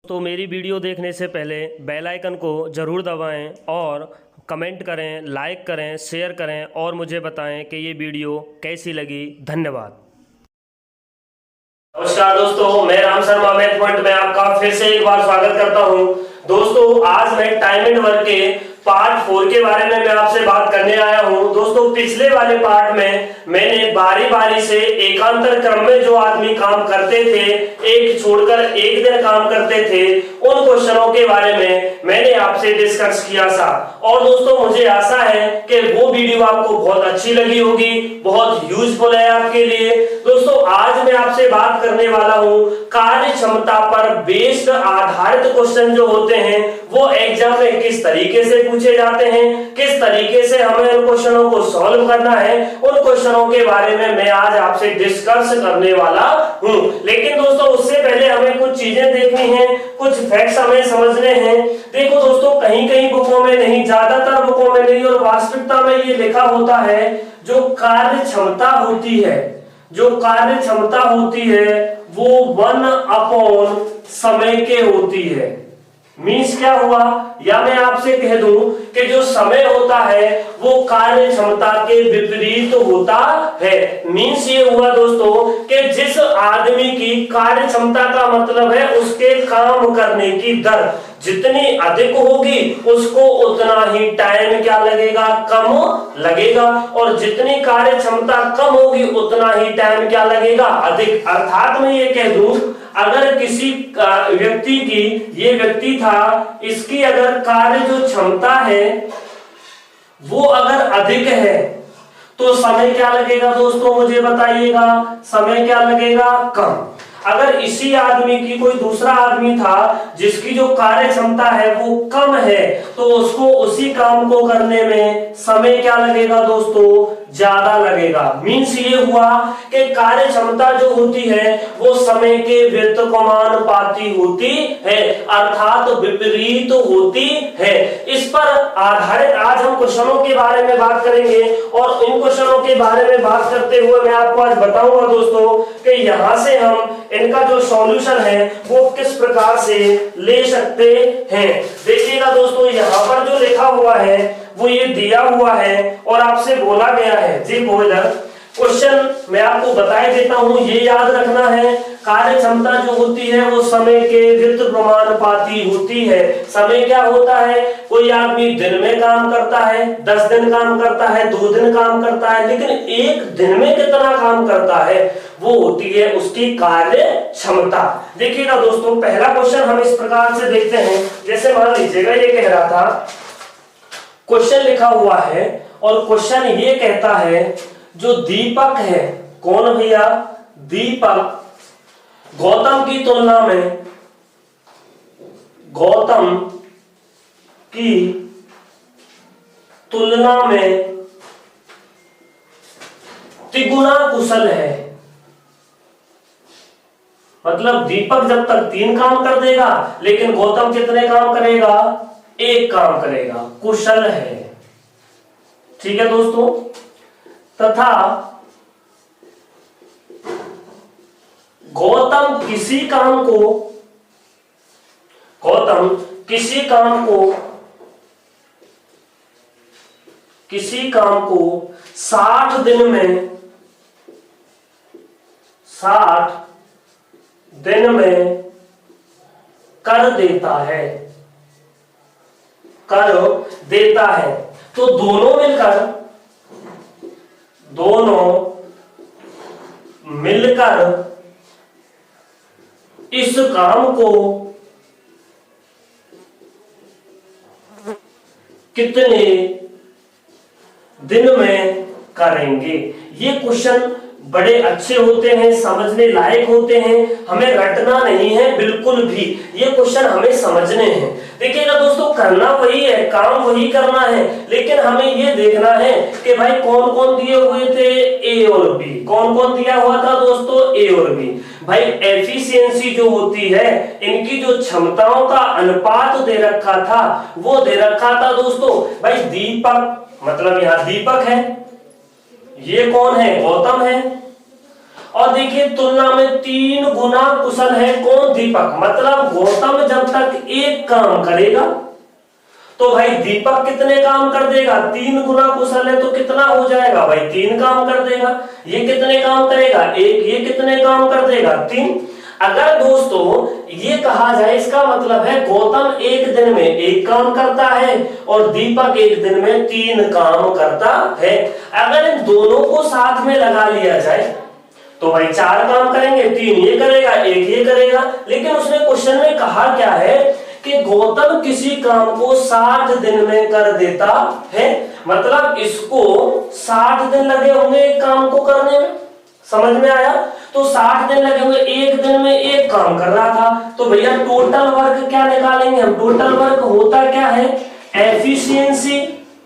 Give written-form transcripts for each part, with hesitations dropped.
तो मेरी वीडियो देखने से पहले बेल आइकन को ज़रूर दबाएं और कमेंट करें, लाइक करें, शेयर करें और मुझे बताएं कि ये वीडियो कैसी लगी। धन्यवाद। नमस्कार दोस्तों, मैं राम शर्मा मैथ पॉइंट में आपका फिर से एक बार स्वागत करता हूं। दोस्तों, आज मैं टाइम एंड वर्क के पार्ट 4 के बारे में मैं आपसे बात करने आया हूं। दोस्तों, पिछले वाले पार्ट में मैंने बारी बारी से एकांतर क्रम में जो आदमी काम करते थे, एक छोड़कर एक दिन काम करते थे, उन क्वेश्चनों के बारे में मैंने आपसे डिस्कस किया था। और दोस्तों, मुझे आशा है कि वो वीडियो आपको बहुत अच्छी लगी होगी, बहुत यूजफुल है आपके लिए। दोस्तों, आज मैं आपसे बात करने वाला हूं कार्य क्षमता पर बेस्ड आधारित क्वेश्चन जो होते हैं वो एग्जाम में किस तरीके से पूछे जाते हैं, किस तरीके से हमें उन क्वेश्चनों को सॉल्व करना है, उन क्वेश्चनों के बारे में मैं आज आपसे डिस्कस करने वाला हूं। लेकिन दोस्तों, उससे पहले हमें कुछ चीजें देखनी है, कुछ फैक्ट्स हमें समझने हैं। देखो दोस्तों, कहीं कहीं बुकों में नहीं, ज्यादातर बुकों में नहीं और वास्तविकता में ये लिखा होता है जो कार्य क्षमता होती है, जो कार्य क्षमता होती है वो 1 समय के होती है। मीन्स क्या हुआ, या मैं आपसे कह दूं कि जो समय होता है वो कार्य क्षमता के विपरीत होता है। मीन्स ये हुआ दोस्तों कि जिस आदमी की कार्य क्षमता का मतलब है उसके काम करने की दर जितनी अधिक होगी उसको उतना ही टाइम क्या लगेगा, कम लगेगा, और जितनी कार्य क्षमता कम होगी उतना ही टाइम क्या लगेगा, अधिक। अर्थात मैं ये कह दूं, अगर किसी व्यक्ति की, ये व्यक्ति था, इसकी अगर कार्य जो क्षमता है वो अगर अधिक है तो समय क्या लगेगा दोस्तों, मुझे बताइएगा, समय क्या लगेगा, कम। अगर इसी आदमी की कोई दूसरा आदमी था जिसकी जो कार्य क्षमता है वो कम है तो उसको उसी काम को करने में समय क्या लगेगा दोस्तों, ज्यादा लगेगा। मीन्स ये हुआ कि कार्य क्षमता जो होती है वो समय के व्युत्क्रमानुपाती होती है, अर्थात विपरीत होती है। इस पर आधारित आज हम क्वेश्चनों के बारे में बात करेंगे और इन क्वेश्चनों के बारे में बात करते हुए मैं आपको आज बताऊंगा दोस्तों कि यहां से हम इनका जो सॉल्यूशन है वो किस प्रकार से ले सकते हैं। देखिएगा दोस्तों, यहाँ पर जो लिखा हुआ है वो ये दिया हुआ है और आपसे बोला गया है, जी इधर क्वेश्चन मैं आपको बताए देता हूं, ये याद रखना है। कार्य क्षमता जो होती है वो समय के व्युत्क्रमानुपाती होती है। समय क्या होता है, कोई आदमी दिन में काम करता है, 10 दिन काम करता है, 2 दिन काम करता है, लेकिन एक दिन में कितना काम करता है वो होती है उसकी कार्य क्षमता। देखिएगा दोस्तों, पहला क्वेश्चन हम इस प्रकार से देखते हैं। जैसे मान लीजिएगा ये कह रहा था, क्वेश्चन लिखा हुआ है और क्वेश्चन ये कहता है जो दीपक है, कौन भैया, दीपक गौतम की तुलना में, गौतम की तुलना में तिगुना कुशल है। मतलब दीपक जब तक 3 काम कर देगा लेकिन गौतम कितने काम करेगा, 1 काम करेगा, कुशल है। ठीक है दोस्तों, तथा गौतम किसी काम को 60 दिन में कर देता है। तो दोनों मिलकर इस काम को कितने दिन में करेंगे। ये क्वेश्चन बड़े अच्छे होते हैं, समझने लायक होते हैं, हमें रटना नहीं है बिल्कुल भी, ये क्वेश्चन हमें समझने हैं। देखिएगा दोस्तों, करना वही है, काम वही करना है, लेकिन हमें ये देखना है कि भाई कौन कौन दिए हुए थे, ए और बी। कौन कौन दिया हुआ था दोस्तों, ए और बी। भाई एफिशिएंसी जो होती है, इनकी जो क्षमताओं का अनुपात दे रखा था वो दे रखा था दोस्तों, भाई दीपक, मतलब यहां दीपक है, ये कौन है, गौतम है, और देखिए तुलना में 3 गुना कुशल है कौन, दीपक। मतलब गौतम जब दीपक एक काम करेगा, तो भाई दीपक कितने काम कर देगा? 3 गुना कुशल है तो कितना हो जाएगा भाई? 3 काम कर देगा। ये कितने काम करेगा? 1। ये कितने काम कर देगा? 3। अगर दोस्तों ये कहा जाए, इसका मतलब है गौतम एक दिन में 1 काम करता है और दीपक एक दिन में 3 काम करता है। अगर इन दोनों को साथ में लगा लिया जाए तो भाई 4 काम करेंगे, 3 ये करेगा, 1 ये करेगा। लेकिन उसने क्वेश्चन में कहा क्या है कि गौतम किसी काम को 60 दिन में कर देता है, मतलब इसको 60 दिन लगे होंगे एक काम को करने में। समझ में आया? तो 60 दिन लगे हुए, एक दिन में 1 काम कर रहा था। तो भैया टोटल वर्क क्या निकालेंगे हम? टोटल वर्क होता क्या है? Efficiency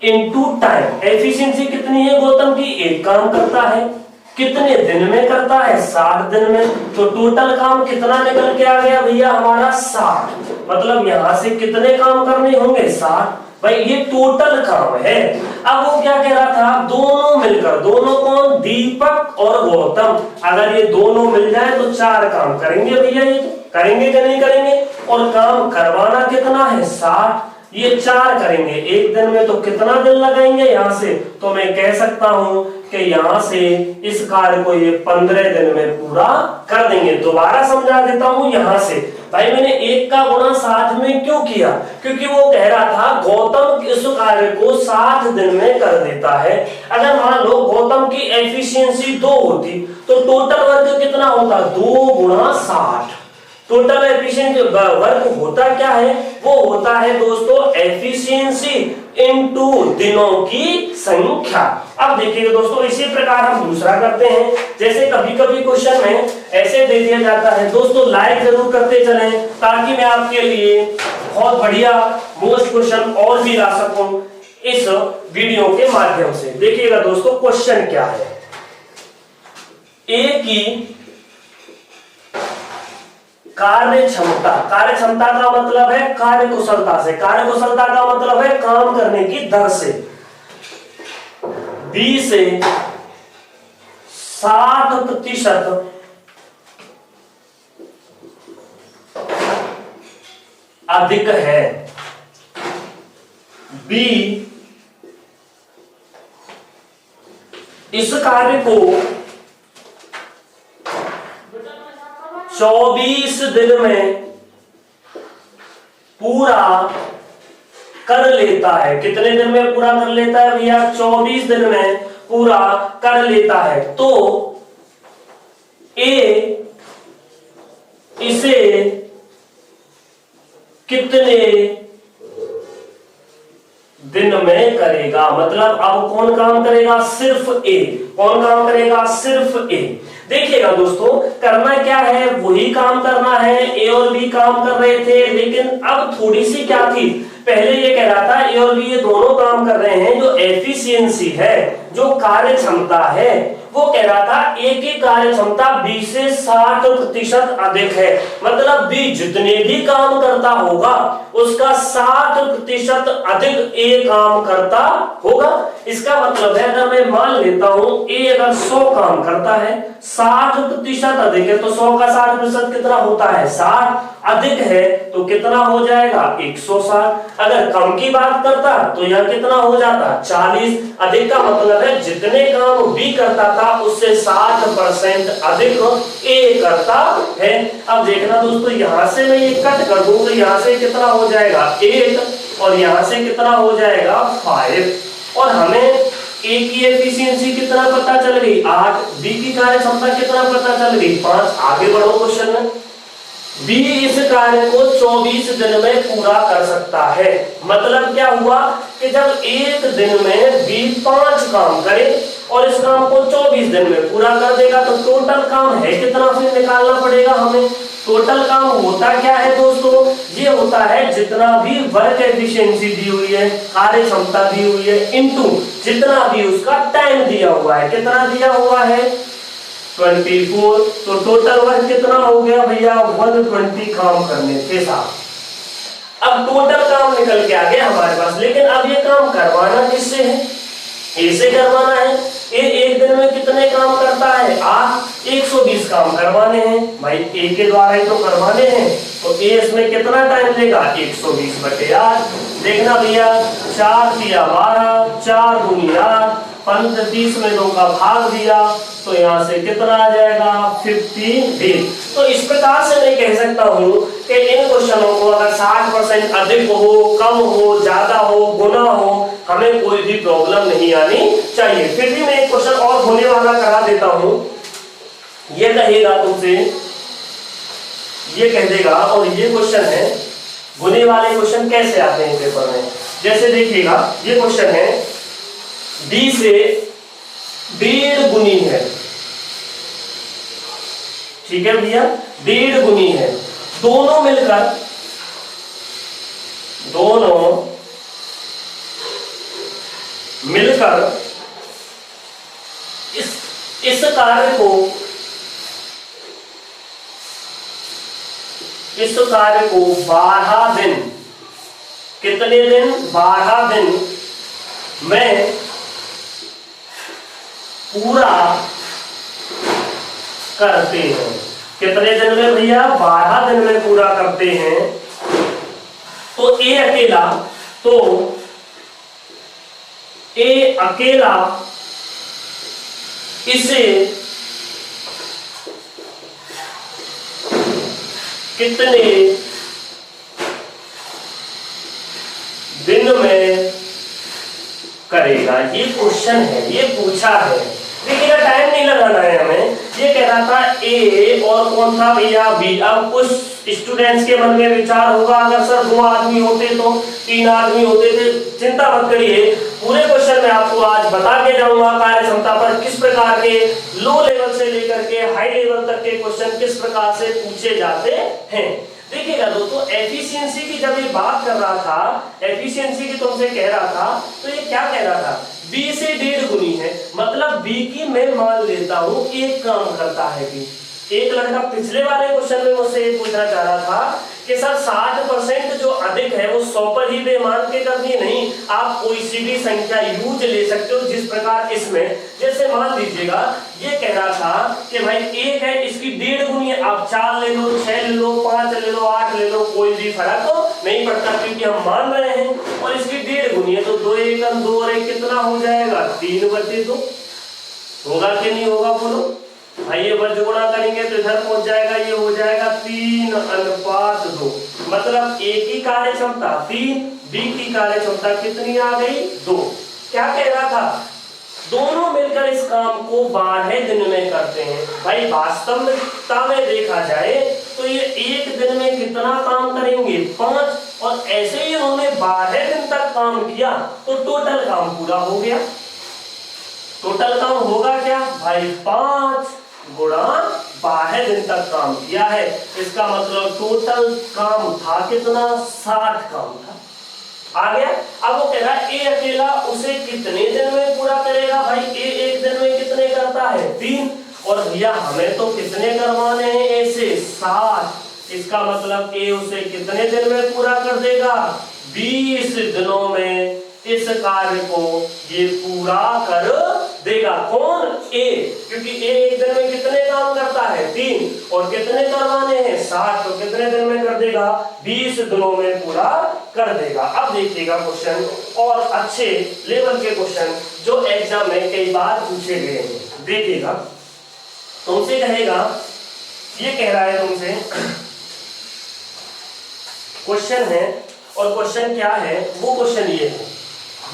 into time. एफिशिएंसी कितनी है गौतम की? 1 काम करता है। कितने दिन में करता है? 60 दिन में। तो टोटल काम कितना निकल के आ गया भैया हमारा? 60। मतलब यहां से कितने काम करने होंगे? 60। भाई ये टोटल काम है। अब वो क्या कह रहा था? दोनों मिलकर, दोनों कौन? दीपक और गौतम। अगर ये दोनों मिल जाए तो 4 काम करेंगे भैया। ये करेंगे कि नहीं करेंगे? और काम करवाना कितना है? 60। ये 4 करेंगे एक दिन में, तो कितना दिन लगाएंगे यहां से? तो मैं कह सकता हूं कि यहां से इस कार्य को ये 15 दिन में पूरा कर देंगे। दोबारा समझा देता हूं यहां से। भाई मैंने 1 का गुणा 60 में क्यों किया? क्योंकि वो कह रहा था गौतम इस कार्य को 60 दिन में कर देता है। अगर मान लो गौतम की एफिशिएंसी 2 होती तो टोटल वर्क कितना होता? 2 गुणा 60। टोटल एफिशिएंसी वर्क होता क्या है? वो होता है दोस्तों एफिशिएंसी इनटू दिनों की संख्या। अब देखिए दोस्तों, इसी प्रकार हम दूसरा करते हैं। जैसे कभी कभी क्वेश्चन में ऐसे दे दिया जाता है दोस्तों, लाइक जरूर करते चलें ताकि मैं आपके लिए बहुत बढ़िया मोस्ट क्वेश्चन और भी ला सकूं इस वीडियो के माध्यम से। देखिएगा दोस्तों, क्वेश्चन क्या है? ए की कार्य क्षमता। कार्य क्षमता का मतलब है कार्य कुशलता से। कार्य कुशलता का मतलब है काम करने की दर से। बी से 60% अधिक है। बी इस कार्य को 24 दिन में पूरा कर लेता है। कितने दिन में पूरा कर लेता है भैया? 24 दिन में पूरा कर लेता है। तो ए इसे कितने दिन में करेगा? मतलब अब कौन काम करेगा? सिर्फ ए। कौन काम करेगा? सिर्फ ए। देखिएगा दोस्तों, करना क्या है? वही काम करना है। ए और बी काम कर रहे थे, लेकिन अब थोड़ी सी क्या थी? पहले ये कह रहा था ए और बी ये दोनों काम कर रहे हैं। जो एफिशिएंसी है, जो कार्य क्षमता है, वो कह रहा था ए की कार्य क्षमता बी से 60% अधिक है। मतलब बी जितने भी काम करता होगा उसका 60% अधिक ए काम करता होगा। इसका मतलब है अगर मैं मान लेता हूं ए अगर 100 काम करता है, 60% अधिक है, तो 100 का 60% कितना होता है? 60। अधिक है तो कितना हो जाएगा? 160। अगर कम की बात करता तो यह कितना हो जाता? 40। अधिक का मतलब है जितने काम बी करता था उससे 60% अधिक ए करता है। अब देखना दोस्तों, यहां से मैं ये कट कर दूं तो यहां से कितना हो जाएगा? 8 और यहां से कितना हो जाएगा? 5। और हमें ए की एफिशिएंसी कितना पता चल गई? 8। बी की कार्य क्षमता कितना पता चल गई? 5। आगे बढ़ो क्वेश्चन में। बी इस कार्य को 24 दिन में पूरा कर सकता है। मतलब क्या हुआ कि जब एक दिन में बी 5 काम करे और इस काम को 24 दिन में पूरा कर देगा तो टोटल काम है कितना फिर निकालना पड़ेगा हमें। टोटल काम होता क्या है दोस्तों? ये होता है जितना भी वर्क एफिशिएंसी दी हुई है, कार्य क्षमता दी हुई है, इनटू जितना भी उसका टाइम दिया हुआ है। कितना दिया हुआ है? 24। तो टोटल वर्क कितना हो गया भैया? 120 काम करने के साथ। अब टोटल काम निकल के आ गया हमारे पास, लेकिन अब ये काम करवाना किससे है? ए से करवाना है। ए एक दिन में कितने काम करता है? 8, 120 काम करवाने हैं भाई, ए के द्वारा ही तो करवाने हैं, तो ए इसमें कितना टाइम लेगा? 120/8। देखना भैया, 4 दिया 12, 4 दूनी 8, 15 30 में 2 का भाग दिया, तो यहाँ से कितना आ जाएगा? 50 तो इस प्रकार से मैं कह सकता हूँ कि इन क्वेश्चनों को अगर 60% अधिक हो, कम हो, ज्यादा हो, गुना हो, हमें कोई भी प्रॉब्लम नहीं आनी चाहिए। फिर भी मैं एक क्वेश्चन और होने वाला करा देता हूँ। ये कहेगा तुमसे, ये कह देगा, और ये क्वेश्चन है, गुने वाले क्वेश्चन कैसे आते हैं पेपर में? जैसे देखिएगा, ये क्वेश्चन है डी से 1.5 गुनी है, ठीक है भैया, 1.5 गुनी है, दोनों मिलकर इस कार्य को 12 दिन, कितने दिन? 12 दिन में पूरा करते हैं। कितने दिन में भैया? 12 दिन में पूरा करते हैं। तो ए अकेला इसे कितने दिन में करेगा? ये क्वेश्चन है, ये पूछा है। देखिएगा, टाइम नहीं लगाना है हमें। ये कह रहा था ए और कौन था भैया? बी। अब कुछ स्टूडेंट्स के मन में विचार होगा, अगर सर 2 आदमी होते तो, 3 आदमी होते थे। चिंता मत करिए, पूरे क्वेश्चन में आपको आज बता के जाऊंगा कार्य क्षमता पर किस प्रकार के लो लेवल से लेकर के हाई लेवल तक के क्वेश्चन किस प्रकार से पूछे जाते हैं। देखिएगा दोस्तों, एफिशिएंसी की जब ये बात कर रहा था, एफिशिएंसी की तुमसे कह रहा था, तो ये क्या कह रहा था? बी से 1.5 गुनी है, मतलब बी की मैं मान लेता हूं एक काम करता है बी। एक लड़का पिछले वाले क्वेश्चन में मुझसे ये पूछना चाह रहा था कि सर 60% जो अधिक है वो 100 पर ही बेमान के करनी नहीं, आप कोई सी भी संख्या यूज ले सकते हो, जिस प्रकार इसमें, जैसे मान लीजिएगा ये कह रहा था कि भाई एक है, इसकी 1.5 गुनी है, आप 4 ले लो, 6 ले लो, 5 ले लो, 8 ले लो, कोई भी फर्क तो नहीं पड़ता, क्योंकि हम मान रहे हैं। और इसकी 1.5 गुनी है, तो 2 एकम 2 और 1 कितना हो जाएगा? 3/2। होगा कि नहीं होगा बोलो भाई? ये वर्ग गुणा करेंगे तो इधर पहुंच जाएगा, ये हो जाएगा 3:2। मतलब ए की कार्य क्षमता 3, बी की कार्य क्षमता कितनी आ गई? 2। क्या कह रहा था? दोनों मिलकर इस काम को 12 दिन में करते हैं। भाई वास्तविकता में देखा जाए तो ये एक दिन में कितना काम करेंगे? 5। और ऐसे ही उन्होंने 12 दिन तक काम किया, तो टोटल काम पूरा हो गया। टोटल काम होगा क्या भाई? 5 गुणा 12 दिन तक काम किया है, इसका मतलब टोटल काम था कितना? 60 काम था। आ गया? अब वो कह रहा है ए अकेला उसे कितने दिन में पूरा करेगा? भाई ए एक दिन में कितने करता है? 3। और भैया हमें तो कितने करवाने हैं? ए से 60। इसका मतलब ए उसे कितने दिन में पूरा कर देगा? 20 दिनों में इस कार्य को ये पूरा कर देगा। कौन? ए, क्योंकि ए एक दिन में कितने काम करता है? 3। और कितने करवाने हैं? 60। तो कितने दिन में कर देगा? 20 दिनों में पूरा कर देगा। अब देखिएगा क्वेश्चन, और अच्छे लेवल के क्वेश्चन जो एग्जाम में कई बार पूछे गए हैं। देखिएगा, तुमसे कहेगा, ये कह रहा है तुमसे, क्वेश्चन है, और क्वेश्चन क्या है? वो क्वेश्चन ये है,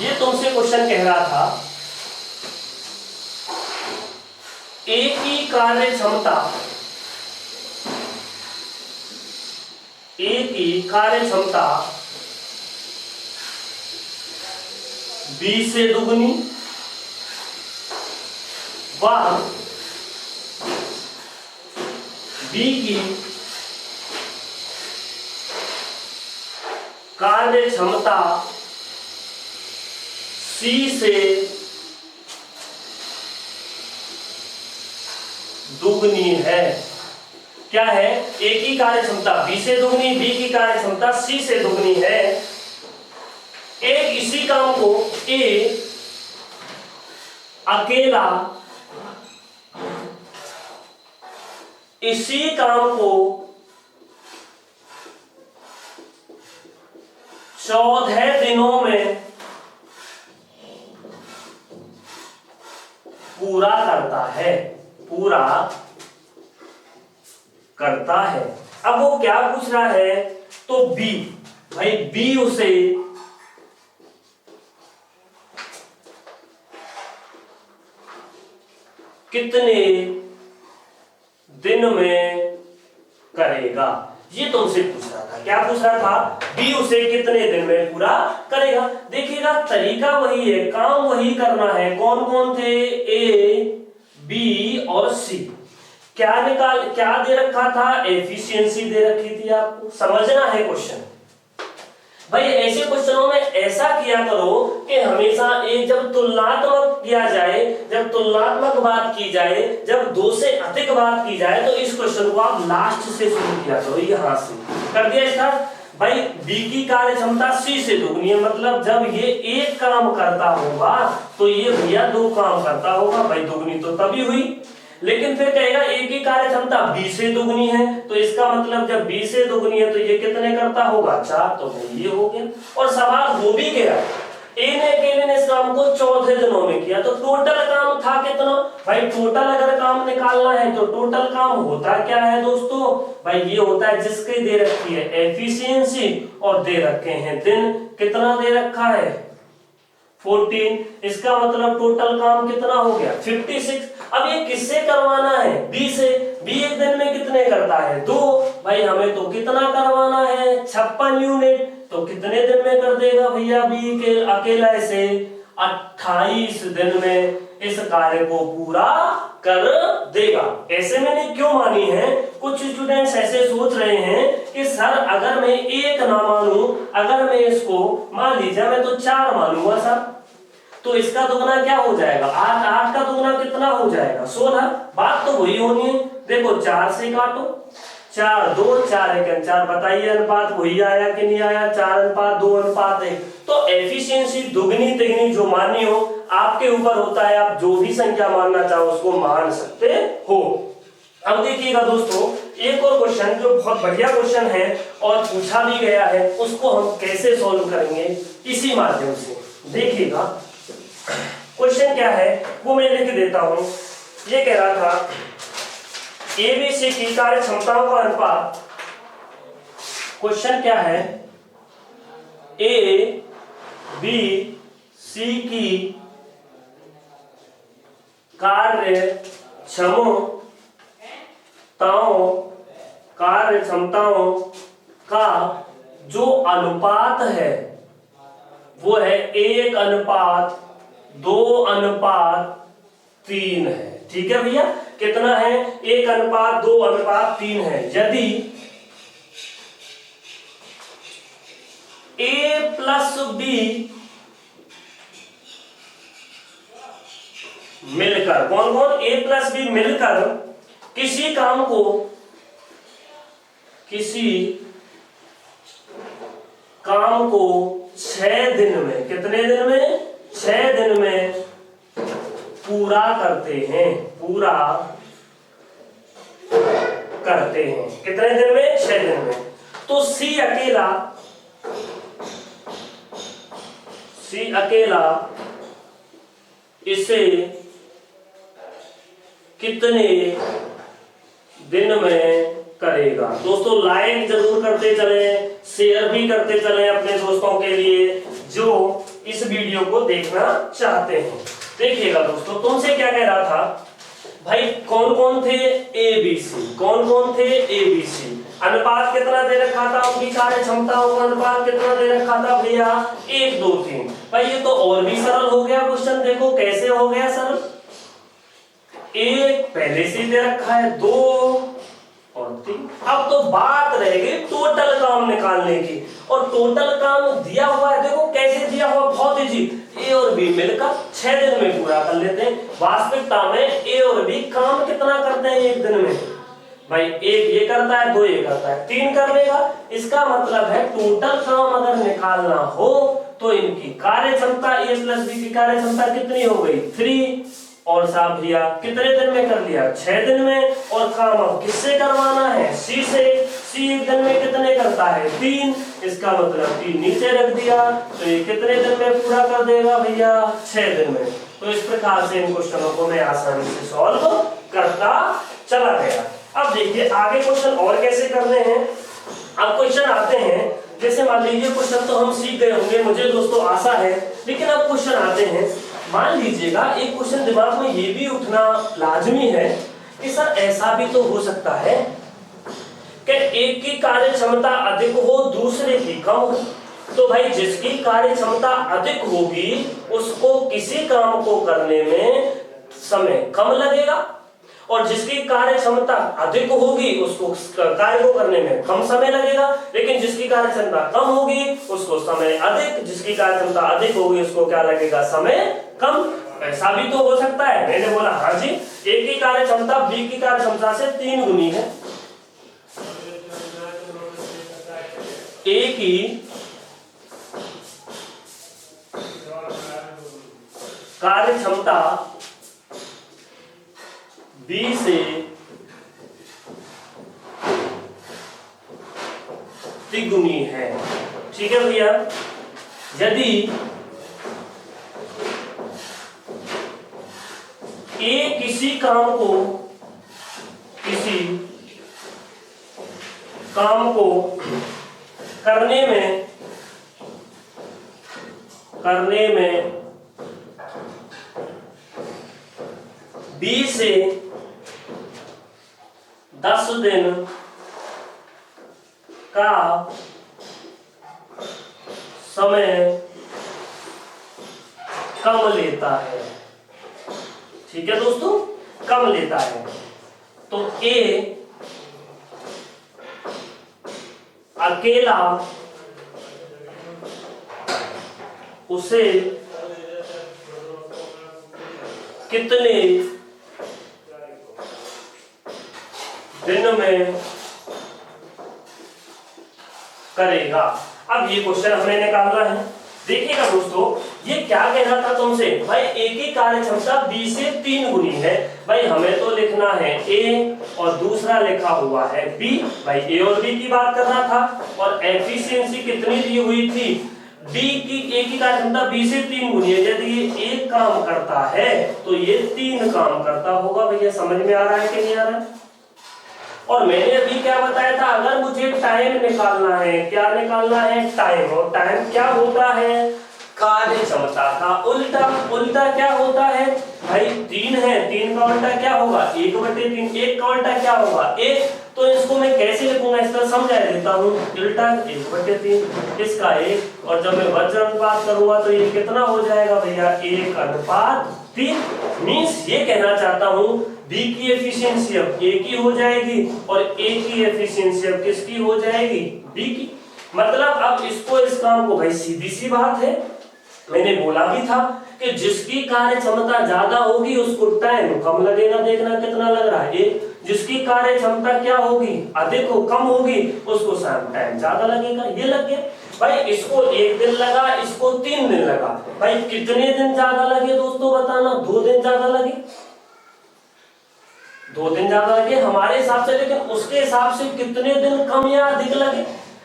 ये तुमसे क्वेश्चन कह रहा था ए की कार्य क्षमता, ए की कार्य क्षमता बी से दुगनी व बी की कार्य क्षमता सी से दुगनी है। क्या है? ए की कार्य क्षमता बी से दुगनी, बी की कार्य क्षमता सी से दुगनी है। एक इसी काम को ए अकेला इसी काम को 14 दिनों में पूरा करता है। अब वो क्या पूछ रहा है, तो बी, भाई बी उसे कितने दिन में करेगा, ये तुमसे पूछ रहा था। क्या पूछ रहा था, बी उसे कितने दिन में पूरा करेगा। देखिएगा तरीका वही है, काम वही करना है। कौन कौन थे, ए बी और सी। क्या दे रखा था, एफिशिएंसी दे रखी थी। आपको समझना है क्वेश्चन। भाई ऐसे क्वेश्चनों में ऐसा किया करो कि हमेशा एक जब तुलनात्मक किया जाए, जब तुलनात्मक बात की जाए, जब दो से अधिक बात की जाए, तो इस क्वेश्चन को आप लास्ट से शुरू किया करो। यहां से कर दिया स्टार्ट। भाई बी की कार्य क्षमता सी से दोगुनी है, मतलब जब ये एक काम करता होगा तो ये भैया 2 काम करता होगा। भाई दोगुनी तो तभी हुई, लेकिन फिर कहेगा ए की कार्य क्षमता बी से दुगनी है, तो इसका मतलब जब बी से दुगनी है तो ये कितने करता होगा, 4। तो भाई ये हो गया। और सवाल वो भी गया, ए ने अकेले ने इस काम को 14 दिनों में किया, तो टोटल काम था कितना। भाई टोटल अगर काम निकालना है तो टोटल काम होता क्या है दोस्तों, भाई ये होता है जिसके दे रखी है एफिशिएंसी और दे रखे हैं दिन। कितना दे रखा है, 14। इसका मतलब टोटल काम कितना हो गया, 56। अब ये किससे करवाना है, बी से। बी एक दिन में कितने करता है, 2। भाई हमें तो कितना करवाना है, 56 यूनिट। तो कितने दिन में कर देगा भैया बी के अकेला से, 28 दिन में इस कार्य को पूरा कर देगा। ऐसे मैंने क्यों मानी है, कुछ स्टूडेंट्स ऐसे सोच रहे हैं कि सर अगर मैं 1 ना मानूं, अगर मैं इसको मान लीजिए मैं तो 4 मानूंगा सर, तो इसका दुगना क्या हो जाएगा, 8। 8 का दुगना कितना हो जाएगा, 16। बात तो वही होनी है। देखो 4 से काटो, 4 2 4 1 4। बताइए अनुपात वही आया कि नहीं आया, 4:2:1। तो एफिशिएंसी दुगनी तिगनी जो माननी हो आपके ऊपर होता है, आप जो भी संख्या मानना चाहो उसको मान सकते हो। अब देखिएगा दोस्तों, एक और क्वेश्चन जो बहुत बढ़िया क्वेश्चन है और पूछा भी गया है, उसको हम कैसे सॉल्व करेंगे इसी माध्यम से। देखिएगा क्वेश्चन क्या है वो मैं लिख देता हूं। ये कह रहा था ए बी सी की कार्य क्षमताओं का अनुपात। क्वेश्चन क्या है, ए बी सी की कार्य क्षमताओं का जो अनुपात है वो है 1:2:3 है। ठीक है भैया, कितना है, 1:2:3 है। यदि ए प्लस बी मिलकर, कौन कौन, ए प्लस बी मिलकर किसी काम को 6 दिन में, कितने दिन में, 6 दिन में पूरा करते हैं। कितने दिन में, 6 दिन में। तो सी अकेला इसे कितने दिन में करेगा। दोस्तों लाइक जरूर करते चले, शेयर भी करते चले अपने दोस्तों के लिए जो इस वीडियो को देखना चाहते हैं। देखिएगा दोस्तों, तुमसे क्या कह रहा था, भाई कौन कौन थे, ए बी सी। कौन कौन थे, ए बी सी। अनुपात कितना दे रखा था, उनकी कार्य क्षमताओं का अनुपात कितना दे रखा था भैया, 1:2:3। भाई ये तो और भी सरल हो गया क्वेश्चन। देखो कैसे हो गया सरल, 1 पहले से दे रखा है, 2 और 3। अब तो बात रह गई टोटल काम निकालने की, और टोटल काम दिया हुआ है। देखो कैसे दिया हुआ, बहुत इजी। ए और बी मिलकर 6 दिन में पूरा कर लेते हैं। वास्तविकता में ए और बी काम कितना करते हैं एक दिन में, भाई 1 ये करता है, 2 ये करता है, 3 कर लेगा। इसका मतलब है टोटल काम अगर निकालना हो तो इनकी कार्य क्षमता a प्लस बी की कार्य क्षमता कितनी हो गई 3, और साहब भैया कितने दिन में कर लिया 6 दिन में, और काम अब किससे करवाना है सी से, सी एक दिन में कितने करता है 3, इसका मतलब 3 नीचे रख दिया, तो ये कितने दिन में पूरा कर देगा भैया 6 दिन में। तो इस प्रकार से इन क्वेश्चनों को मैं आसानी से सॉल्व करता चला गया। अब देखिए आगे क्वेश्चन और कैसे करने हैं। अब क्वेश्चन आते हैं, जैसे मान लीजिए क्वेश्चन तो हम सीख गए होंगे, मुझे दोस्तों आशा है, लेकिन अब क्वेश्चन आते हैं। मान लीजिएगा एक क्वेश्चन दिमाग में ये भी उठना लाजमी है कि सर ऐसा भी तो हो सकता है कि एक की कार्य क्षमता अधिक हो दूसरे की कम हो। तो भाई जिसकी कार्य क्षमता अधिक होगी उसको किसी काम को करने में समय कम लगेगा, और जिसकी कार्य क्षमता अधिक होगी उसको कार्य को करने में कम समय लगेगा, लेकिन जिसकी कार्य क्षमता कम होगी उसको समय अधिक, जिसकी कार्य क्षमता अधिक होगी उसको क्या लगेगा समय कम। ऐसा भी तो हो सकता है। मैंने बोला हाँ जी, एक की कार्य क्षमता बी की कार्य क्षमता से 3 गुनी है, एक ही कार्य क्षमता बी से 3 गुनी है। ठीक है भैया, यदि ए किसी काम को करने में बी से 10 दिन का समय कम लेता है। ठीक है दोस्तों, कम लेता है। तो ए अकेला उसे कितने दिन में करेगा। अब ये क्वेश्चन हमें निकालना है। देखिएगा दोस्तों, ये क्या कहना था तुमसे, भाई एक ही कार्य क्षमता बी से 3 गुनी है। भाई हमें तो लिखना है ए और दूसरा लिखा हुआ है बी। भाई ए और बी की बात करना था, और एफिशिएंसी कितनी दी हुई थी बी की, ए की कार्य क्षमता बी से 3 गुनी है। यदि ये एक काम करता है तो ये 3 काम करता होगा। भैया समझ में आ रहा है कि नहीं आ रहा है। और मैंने अभी क्या बताया था, अगर मुझे टाइम निकालना है, क्या निकालना है टाइम, और टाइम क्या होता है कार्य क्षमता का उल्टा। उल्टा क्या होता है भाई 3 है, 3 का उल्टा क्या होगा 1/3, 1 का उल्टा क्या होगा 1। तो इसको मैं कैसे लिखूंगा, इस तरह समझा देता हूँ, उल्टा 1/3 इसका 1, और जब मैं वज्र अनुपात करूंगा तो ये कितना हो जाएगा भैया 1/3। मीन्स ये कहना चाहता हूँ बी की एफिशिएंसी अब ए की हो जाएगी, और ए की एफिशिएंसी अब किसकी हो जाएगी बी की। मतलब अब इसको, इस काम को, भाई सीधी सी बात है, मैंने बोला भी था कि जिसकी कार्य क्षमता ज्यादा होगी उसको टाइम कम लगेगा। देखना कितना लग रहा है, जिसकी कार्य क्षमता क्या होगी अधिक हो कम होगी उसको टाइम ज्यादा लगेगा। ये लग गया भाई, इसको 1 दिन लगा, इसको 3 दिन लगा। भाई कितने दिन ज्यादा लगे दोस्तों बताना, 2 दिन ज्यादा लगे, 2 दिन ज्यादा लगे हमारे हिसाब से, लेकिन उसके हिसाब से कितने दिन कम या अधिक लगे।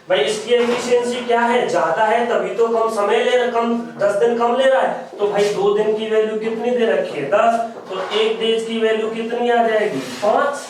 भाई इसकी एफिशिएंसी क्या है ज्यादा है, तभी तो कम समय ले रहा, कम 10 दिन कम ले रहा है। तो भाई 2 दिन की वैल्यू कितनी दे रखी है 10, तो 1 डेज की वैल्यू कितनी आ जाएगी 5।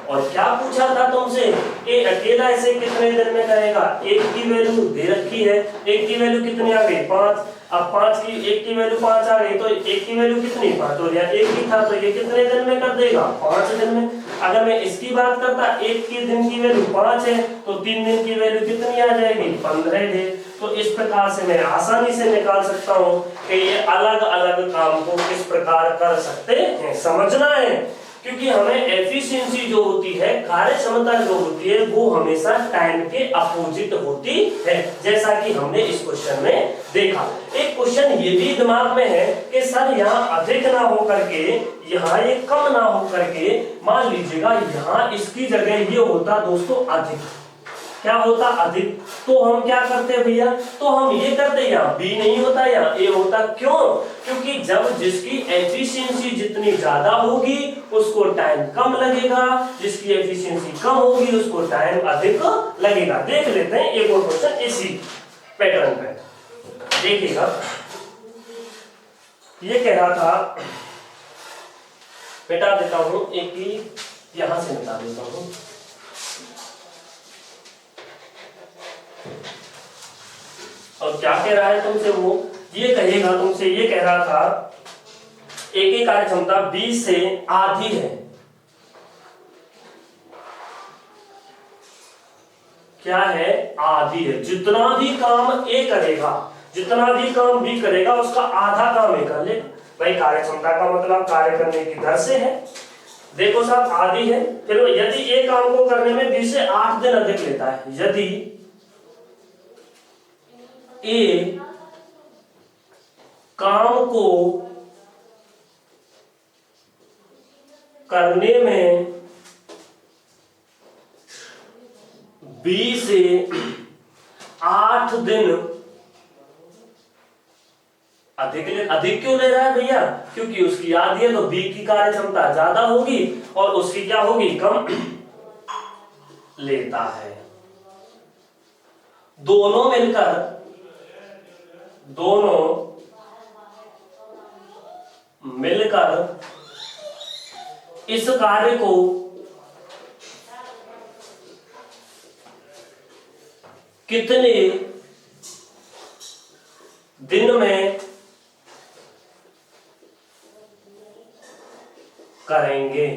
और क्या पूछा था तुमसे, ए अकेला इसे कितने दिन में करेगा, 1 की वैल्यू दे रखी है, 1 की वैल्यू कितनी आ गई 5। अब 5 की 1 की वैल्यू 5 आ गई, तो 1 की वैल्यू कितनी 5 हो गया, 1 ही था, तो ये कितने दिन में कर देगा 5 दिन में। अगर मैं इसकी बात करता, 1 के दिन की वैल्यू 5 है, तो 3 दिन की वैल्यू कितनी आ जाएगी 15 दिन। तो इस प्रकार से मैं आसानी से निकाल सकता हूँ कि ये अलग अलग काम को किस प्रकार कर सकते हैं, समझना है। क्योंकि हमें एफिशिएंसी जो होती है, कार्य क्षमता जो होती है, वो हमेशा टाइम के अपोजिट होती है, जैसा कि हमने इस क्वेश्चन में देखा। एक क्वेश्चन ये भी दिमाग में है कि सर यहाँ अधिक ना हो करके, यहाँ ये कम ना हो करके, मान लीजिएगा यहाँ इसकी जगह ये होता दोस्तों अधिक, क्या होता अधिक, तो हम क्या करते भैया, तो हम ये करते, यहाँ बी नहीं होता यहाँ ए होता। क्यों? क्योंकि जब जिसकी एफिशिएंसी जितनी ज्यादा होगी उसको टाइम कम लगेगा, जिसकी एफिशिएंसी कम होगी उसको टाइम अधिक लगेगा। देख लेते हैं एक और क्वेश्चन इसी पैटर्न पे, देखिएगा। ये कह रहा था, मिटा देता हूं एक ही, यहां से मिटा देता हूं। और क्या कह रहा है तुमसे, वो ये कहेगा तुमसे, ये कह रहा था एक ही कार्य क्षमता 20 से आधी है। क्या है? आधी है। जितना भी काम ए करेगा, जितना भी काम बी करेगा उसका आधा काम ए कर ले। भाई कार्य क्षमता का मतलब कार्य करने की दर से है। देखो साहब आधी है, फिर यदि ए काम को करने में 20 से 8 दिन अधिक लेता है, यदि ए काम को करने में 20 से 8 दिन अधिक क्यों ले रहा है भैया? क्योंकि उसकी आधी है तो बी की कार्य क्षमता ज्यादा होगी और उसकी क्या होगी? कम लेता है। दोनों मिलकर इस कार्य को कितने दिन में करेंगे?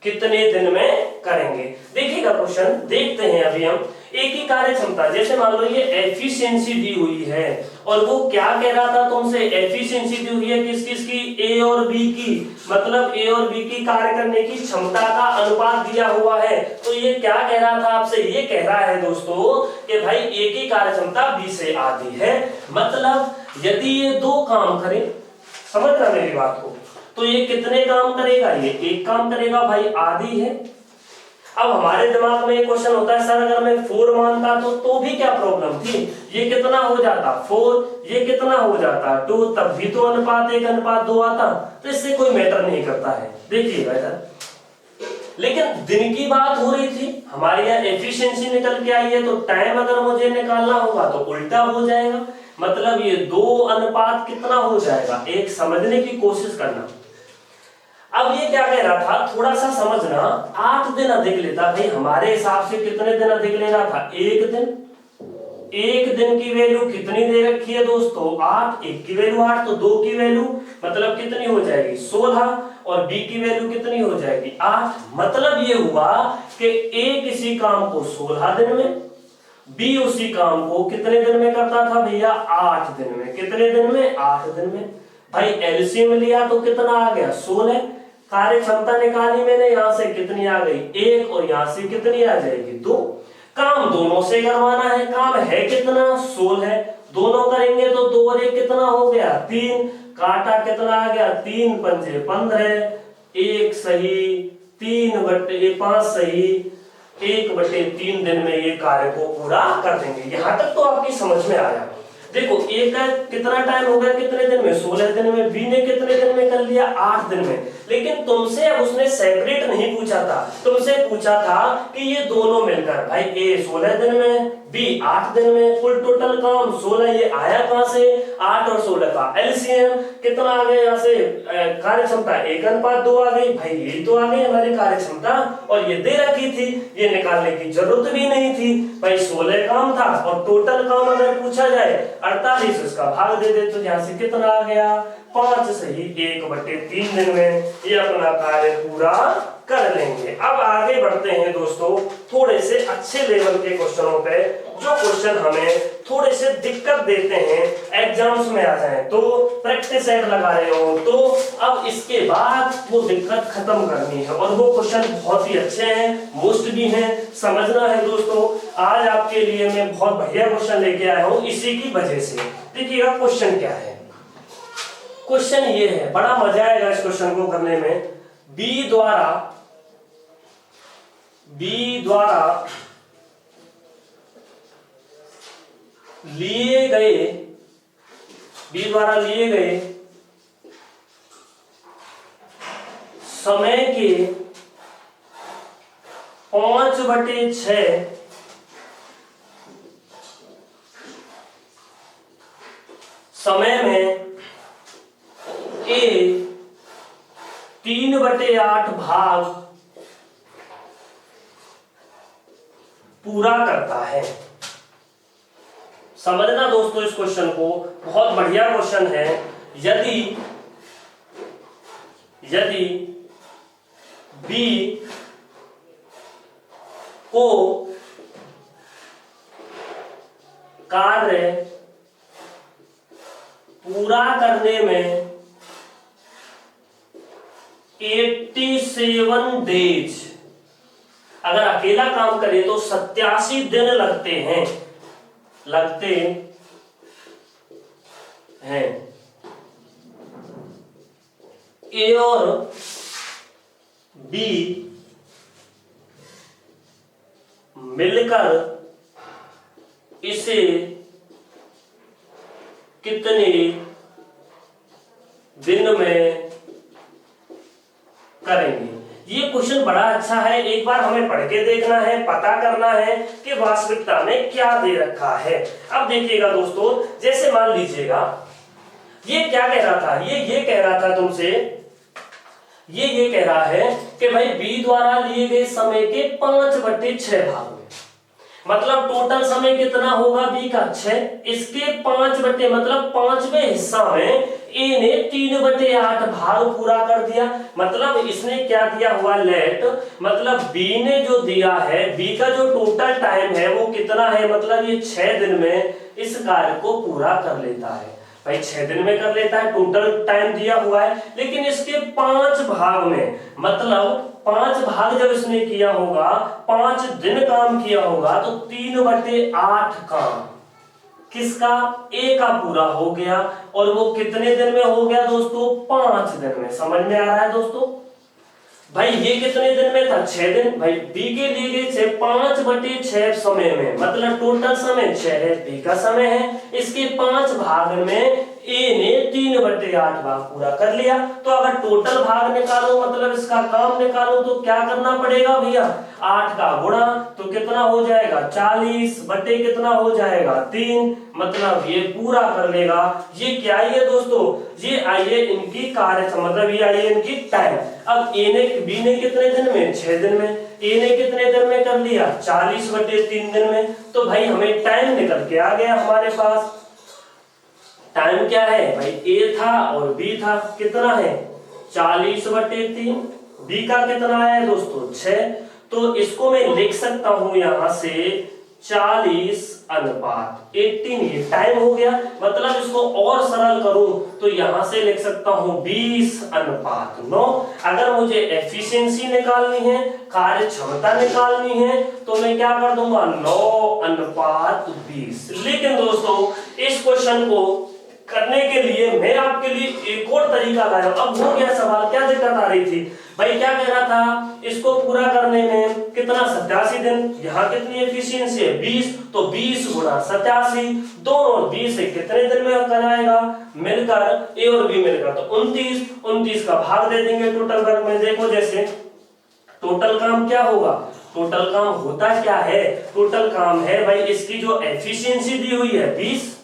कितने दिन में करेंगे? देखिएगा क्वेश्चन, देखते हैं अभी हम। एक ही कार्य क्षमता, जैसे मान लो ये एफिशिएंसी दी हुई है और वो क्या कह रहा था तुमसे, एफिशिएंसी दी हुई है किस किस की? ए और बी की, मतलब ए और बी की कार्य करने की क्षमता का अनुपात दिया हुआ है। तो ये क्या कह रहा था आपसे? ये कह रहा है दोस्तों कि भाई ए की कार्य क्षमता 20 से आधी है, मतलब यदि ये 2 काम करे, समझ रहा मेरी बात को, तो ये कितने काम करेगा? ये 1 काम करेगा भाई, आधी है। अब हमारे दिमाग में एक क्वेश्चन होता है, सर अगर मैं 4 मानता तो भी क्या प्रॉब्लम थी? ये कितना हो जाता? 4, ये कितना हो जाता? 2, तब भी तो अनुपात 1:2 आता, तो इससे कोई मैटर नहीं करता है। देखिएगा इधर, लेकिन दिन की बात हो रही थी, हमारे यहाँ एफिशिएंसी निकल के आई है, तो टाइम अगर मुझे निकालना होगा तो उल्टा हो जाएगा, मतलब ये 2 अनुपात कितना हो जाएगा? 1। समझने की कोशिश करना। अब ये क्या कह रहा था, थोड़ा सा समझना, 8 दिन अधिक लेता। भाई हमारे हिसाब से कितने दिन अधिक ले रहा था? 1 दिन। 1 दिन की वैल्यू कितनी दे रखी है दोस्तों? 8। 1 की वैल्यू 8, तो 2 की वैल्यू मतलब कितनी हो जाएगी? 16, और बी की वैल्यू कितनी हो जाएगी? 8। मतलब ये हुआ कि ए किसी काम को 16 दिन में, बी उसी काम को कितने दिन में करता था भैया? 8 दिन में। कितने दिन में? 8 दिन में। भाई एलसीएम लिया तो कितना आ गया? 16। कार्य क्षमता निकाली मैंने, यहां से कितनी आ गई? 1, और यहां से कितनी आ जाएगी? 2। काम दोनों से करवाना है, काम है कितना? 16। दोनों करेंगे तो 2 और 1 कितना हो गया? 3। काटा कितना आ गया? 3 पंजे 15, 1 सही, 3/5 सही, 1/3 दिन में ये कार्य को पूरा कर देंगे। यहां तक तो आपकी समझ में आया। देखो ए का कितना टाइम हो गया? कितने दिन में? 16 दिन में। बी ने कितने दिन में कर लिया? 8 दिन में। लेकिन तुमसे अब उसने सेपरेट नहीं पूछा था, तुमसे पूछा था कि ये दोनों मिलकर, भाई ए 16 दिन में, बी 8 दिन में, कुल टोटल काम 16। ये आया कहां से? 8 और 16 का एलसीएम कितना आ गया? यहाँ से कार्य क्षमता 1:2 आ गई। भाई ये तो आ गई हमारी कार्य क्षमता, और ये दे रखी थी, ये निकालने की जरूरत भी नहीं थी। भाई 16 काम था, और टोटल काम अगर पूछा जाए 48, इसका भाग दे दे तो यहाँ से कितना आ गया? 5 सही, 1/3 दिन में ये अपना कार्य पूरा कर लेंगे। अब आगे बढ़ते हैं दोस्तों थोड़े से अच्छे लेवल के क्वेश्चनों पे, जो क्वेश्चन हमें थोड़े से दिक्कत देते हैं, एग्जाम्स में आ जाए तो, प्रैक्टिस सेट लगा रहे हो तो, अब इसके बाद वो दिक्कत खत्म करनी है। और वो क्वेश्चन बहुत ही अच्छे हैं, मोस्ट भी हैं, समझना है दोस्तों। आज आपके लिए मैं बहुत बढ़िया क्वेश्चन लेके आया हूं इसी की वजह से। देखिएगा क्वेश्चन क्या है। क्वेश्चन ये है, बड़ा मजा आएगा इस क्वेश्चन को करने में। बी द्वारा लिए गए बी द्वारा लिए गए समय के 5/6 समय में ए 3/8 भाग पूरा करता है। समझना दोस्तों इस क्वेश्चन को, बहुत बढ़िया क्वेश्चन है। यदि बी को कार्य पूरा करने में 87 डेज, अगर अकेला काम करे तो 87 दिन लगते हैं ए और बी मिलकर इसे कितने दिन में करेंगे। ये क्वेश्चन बड़ा अच्छा है, एक बार हमें पढ़ के देखना है, पता करना है कि वास्तविकता में क्या दे रखा है। अब देखिएगा दोस्तों, जैसे मान लीजिएगा ये क्या कह रहा था, ये कह रहा था तुमसे, ये कह रहा है कि भाई बी द्वारा लिए गए समय के 5/6 भाग में, मतलब टोटल समय कितना होगा बी का 6, इसके 5/, मतलब 5वें हिस्सा में ए ने 3/8 भाग पूरा कर दिया। मतलब इसने क्या दिया हुआ लेट, मतलब बी ने जो दिया है, बी का जो टोटल टाइम है वो कितना है, मतलब ये 6 दिन में इस कार्य को पूरा कर लेता है। भाई 6 दिन में कर लेता है, टोटल टाइम दिया हुआ है, लेकिन इसके 5 भाग में, मतलब 5 भाग जब इसने किया होगा, 5 दिन काम किया होगा, तो 3/8 काम किसका, ए का पूरा हो गया। और वो कितने दिन में हो गया दोस्तों, 5 दिन में। समझ में आ रहा है दोस्तों? भाई ये कितने दिन में था, 6 दिन। भाई बी के लिए गए 5/6 समय में, मतलब टोटल समय 6 है, बी का समय है, इसके 5 भाग में ए ने 3/8 भाग पूरा कर लिया। तो अगर टोटल भाग निकालो, मतलब इसका काम निकालो, तो क्या करना पड़ेगा भैया, 8 का गुणा, तो कितना हो जाएगा 40 बटे कितना हो जाएगा 3, मतलब ये पूरा कर लेगा। ये क्या है दोस्तों, ये आई है इनकी कार्य, मतलब ये आई है इनकी टाइम। अब ए ने, बी ने कितने दिन में, 6 दिन में, ए ने कितने दिन में कर लिया, 40/3 दिन में। तो भाई हमें टाइम निकल के आ गया हमारे पास। टाइम क्या है भाई, ए था और बी था, कितना है 40/3, बी का कितना है दोस्तों 6। तो इसको मैं लिख सकता हूं यहां से 40:18, ये टाइम हो गया। मतलब इसको और सरल करूं तो यहां से लिख सकता हूं 20:9। अगर मुझे एफिशिएंसी निकालनी है, कार्य क्षमता निकालनी है, तो मैं क्या कर दूंगा 9:20। लेकिन दोस्तों इस क्वेश्चन को करने के लिए मैं आपके लिए एक और तरीका लाया। अब हो गया सवाल, क्या दिक्कत आ रही थी भाई, क्या कह रहा था, इसको पूरा करने में कितना 87 दिन, यहाँ कितनी एफिशिएंसी है 20, तो 20 गुणा 87, दोनों 20 से कितने दिन में कराएगा मिलकर, ए और बी मिलकर, तो 29 का भाग दे देंगे टोटल वर्क में। देखो जैसे टोटल काम क्या होगा, टोटल काम होता क्या है, टोटल काम है भाई इसकी जो एफिशिएंसी दी हुई है 20,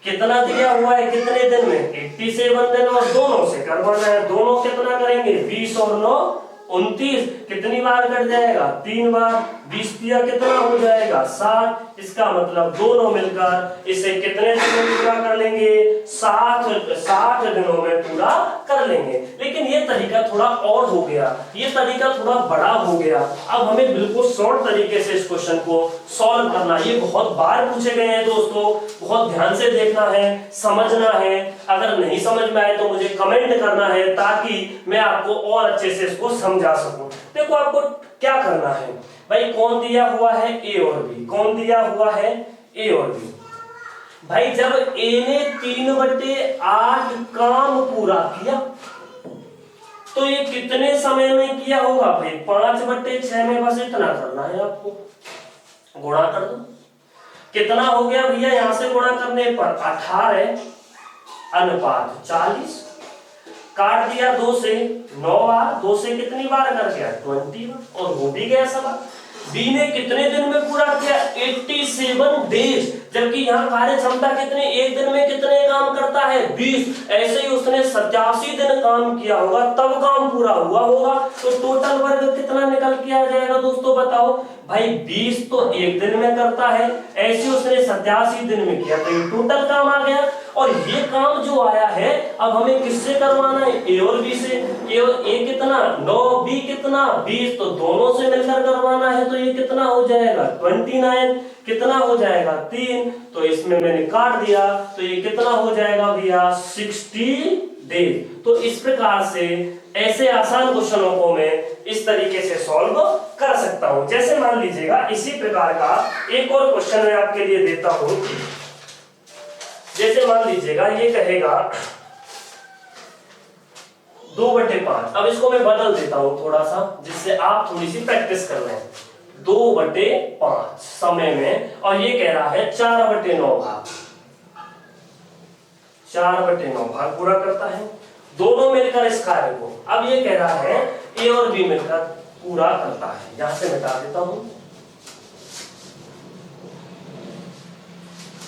कितना दिया हुआ है कितने दिन में 87 दिन, और दोनों से करवाना है, दोनों कितना करेंगे 20 और 9 29, कितनी बार कट जाएगा 3 बार, 20 दिया कितना हो जाएगा 60। इसका मतलब दोनों मिलकर इसे कितने दिनों में पूरा कर लेंगे, 60 दिनों में पूरा कर लेंगे। लेकिन ये तरीका थोड़ा और हो गया, ये तरीका थोड़ा बड़ा हो गया। अब हमें बिल्कुल शॉर्ट तरीके से इस क्वेश्चन को सॉल्व करना, ये बहुत बार पूछे गए हैं दोस्तों, बहुत ध्यान से देखना है, समझना है। अगर नहीं समझ में आए तो मुझे कमेंट करना है, ताकि मैं आपको और अच्छे से इसको समझा सकूं। देखो आपको क्या करना है भाई, कौन दिया हुआ है ए और बी, कौन दिया हुआ है ए और बी। भाई जब ए ने 3/8 काम पूरा किया, तो ये कितने समय में किया होगा भाई 5/6 में, बस इतना करना है आपको, गुणा कर दो। कितना हो गया भैया, यहां से गुणा करने पर 18 अनुपात 40, काट दिया 2 से 9 बार, 2 से कितनी बार कर गया 21, और हो भी गया सवाल। बी ने कितने दिन में पूरा किया 87 डेज, जबकि यहाँ कार्य क्षमता कितने, एक दिन में कितने काम करता है 20, ऐसे ही उसने 87 दिन काम किया होगा तब काम पूरा हुआ होगा। तो टोटल वर्क कितना निकल के आ जाएगा दोस्तों बताओ भाई, 20 तो एक दिन में करता है, ऐसे उसने 87 दिन में किया, तो ये टोटल काम आ गया। और ये काम जो आया है अब हमें किससे करवाना है, ए और बी से। ए और ए कितना 9, बी कितना 20, तो दोनों से मिलकर करवाना है, तो ये कितना हो जाएगा 29, कितना हो जाएगा 3, तो इसमें मैंने काट दिया, तो ये कितना हो जाएगा भैया 60 डेज। तो इस प्रकार से ऐसे आसान क्वेश्चनों को मैं इस तरीके से सॉल्व कर सकता हूं। जैसे मान लीजिएगा इसी प्रकार का एक और क्वेश्चन मैं आपके लिए देता हूं। जैसे मान लीजिएगा ये कहेगा 2/5, अब इसको मैं बदल देता हूं थोड़ा सा, जिससे आप थोड़ी सी प्रैक्टिस कर लें। 2/5 समय में, और ये कह रहा है 4/9 भाग, 4/9 भाग पूरा करता है, दोनों मिलकर इस कार्य को। अब ये कह रहा है ए और बी मिलकर पूरा करता है, यहां से मिटा देता हूं।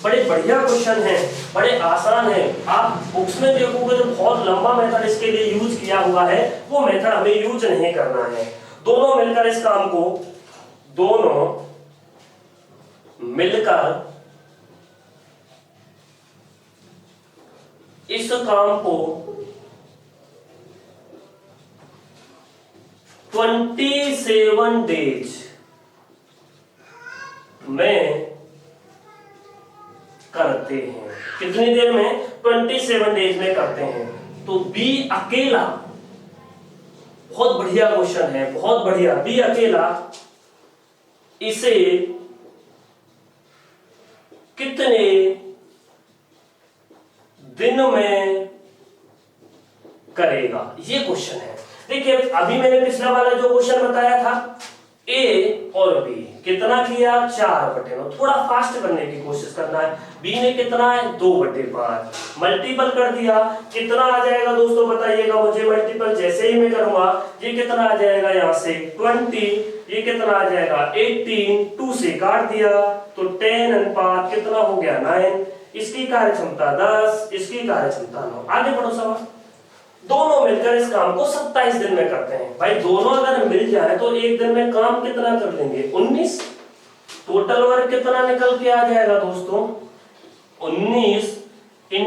बड़े बढ़िया क्वेश्चन है, बड़े आसान है। आप बुक्स में देखोगे तो बहुत लंबा मेथड इसके लिए यूज किया हुआ है, वो मेथड हमें यूज नहीं करना है। दोनों मिलकर इस काम को, दोनों मिलकर इस काम को 27 डेज में करते हैं। कितनी देर में 27 डेज में करते हैं। तो बी अकेला, बहुत बढ़िया क्वेश्चन है, बहुत बढ़िया, बी अकेला इसे कितने दिन में करेगा, ये क्वेश्चन है। देखिए अभी मैंने पिछला वाला जो क्वेश्चन बताया था, ए और बी कितना किया 4/9, थोड़ा फास्ट करने की कोशिश करना है। बी ने कितना है 2/5, मल्टीपल कर दिया, कितना आ जाएगा दोस्तों बताइएगा मुझे। मल्टीपल जैसे ही मैं करूंगा ये कितना आ जाएगा, यहां से 20, ये कितना आ जाएगा 18, 2 से काट दिया तो 10 अनुपात कितना हो गया 9, इसकी कार्य क्षमता 10, इसकी कार्य क्षमता 9। आगे बढ़ो सवाल। दोनों मिलकर इस काम को 27 दिन में करते हैं। भाई दोनों अगर मिल जाए तो एक दिन में काम कितना कर लेंगे 19, टोटल वर्क कितना निकल के आ जाएगा दोस्तों 19 ×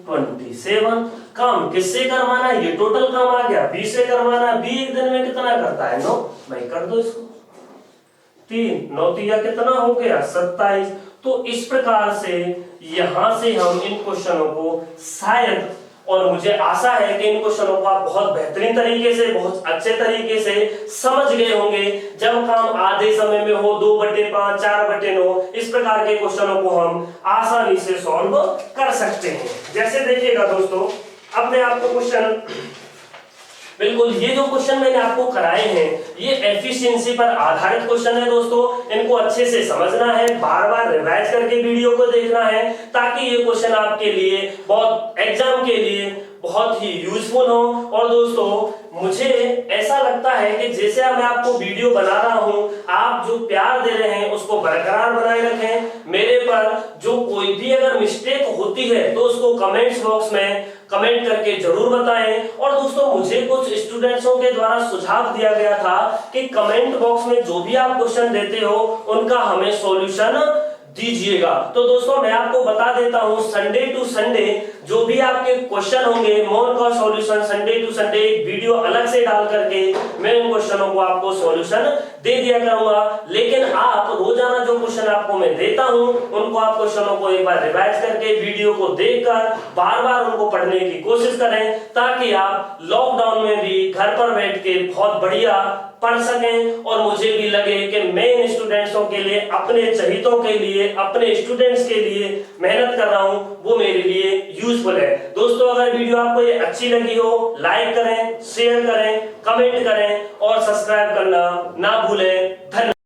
27। काम किससे करवाना है, ये टोटल काम आ गया, बी से करवाना है। बी एक दिन में कितना करता है 9, भाई कर दो इसको 3, 9 3 कितना हो गया 27। तो इस प्रकार से यहां से हम इन क्वेश्चनों को शायद, और मुझे आशा है कि इन क्वेश्चनों को आप बहुत बेहतरीन तरीके से, बहुत अच्छे तरीके से समझ गए होंगे। जब काम आधे समय में हो 2/5, 4/9, इस प्रकार के क्वेश्चनों को हम आसानी से सॉल्व कर सकते हैं। जैसे देखिएगा दोस्तों, अब मैं आपको क्वेश्चन, बिल्कुल ये जो क्वेश्चन मैंने आपको कराए हैं ये एफिशिएंसी पर आधारित क्वेश्चन है दोस्तों। इनको अच्छे से समझना है, बार बार रिवाइज करके वीडियो को देखना है, ताकि ये क्वेश्चन आपके लिए बहुत एग्जाम के लिए बहुत ही यूजफुल हो। और दोस्तों मुझे ऐसा लगता है कि जैसे मैं आपको वीडियो बना रहा हूं, आप जो प्यार दे रहे हैं उसको बरकरार बनाए रखें। मेरे पर जो कोई भी अगर मिस्टेक होती है तो उसको कमेंट्स बॉक्स में कमेंट करके जरूर बताएं। और दोस्तों मुझे कुछ स्टूडेंट्सों के द्वारा सुझाव दिया गया था कि कमेंट बॉक्स में जो भी आप क्वेश्चन देते हो उनका हमें सॉल्यूशन दीजिएगा। तो दोस्तों मैं आपको बता देता हूं, संडे टू संडे जो भी आपके क्वेश्चन होंगे मैं उनका सॉल्यूशन संडे टू संडे एक वीडियो अलग से डाल करके मैं उन क्वेश्चनों को आपको सॉल्यूशन दे दिया करूंगा। लेकिन आप रोजाना जो क्वेश्चन आपको मैं देता हूं उनको आप क्वेश्चनों को एक बार रिवाइज करके वीडियो को देखकर बार बार उनको पढ़ने की कोशिश करें, ताकि आप लॉकडाउन में भी घर पर बैठ के बहुत बढ़िया पढ़ सकें। और मुझे भी लगे कि मैं इन स्टूडेंट्सों के लिए, अपने चहितों के लिए, अपने स्टूडेंट्स के लिए मेहनत कर रहा हूं, वो मेरे लिए यूजफुल है। दोस्तों अगर वीडियो आपको ये अच्छी लगी हो, लाइक करें, शेयर करें, कमेंट करें और सब्सक्राइब करना ना भूलें। धन्यवाद।